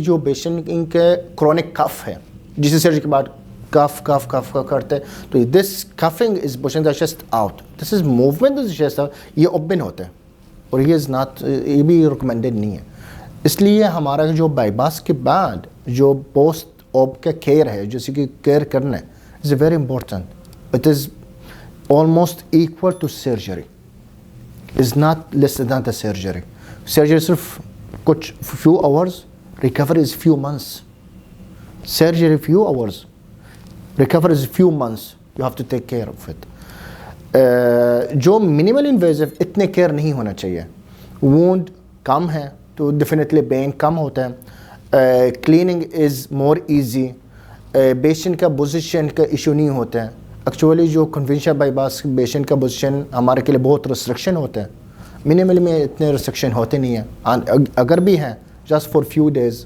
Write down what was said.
जो पेशेंट इनके क्रॉनिक कफ है, जिसे सर्जरी के बाद कफ कफ कफ कफ करते हैं, तो this coughing is pushing the chest out, this is movement of the chest, ये ओपन होते हैं और ये इज़ नॉट, ये भी रिकमेंडेड नहीं है। इसलिए हमारा जो बाईपास के बाद जो पोस्ट ऑप का केयर है, जैसे कि केयर करना है, is very important. It is almost equal to surgery, is not less than the surgery. Surgery सिर्फ कुछ few hours, recovery is few months. Surgery few hours, recovery is few months. You have to take care of it. जो minimal invasive इतने care नहीं होना चाहिए। Wound कम है तो definitely pen कम होता है। Cleaning is more easy. Patient का पोजीशन का इशू नहीं होता है। एक्चुअली जो कन्वेंशनल बाईपास पेशेंट का पोजीशन हमारे के लिए बहुत रिस्ट्रिक्शन होता है, मिनिमल में इतने रिस्ट्रिक्शन होते नहीं हैं, अगर भी हैं just for few days.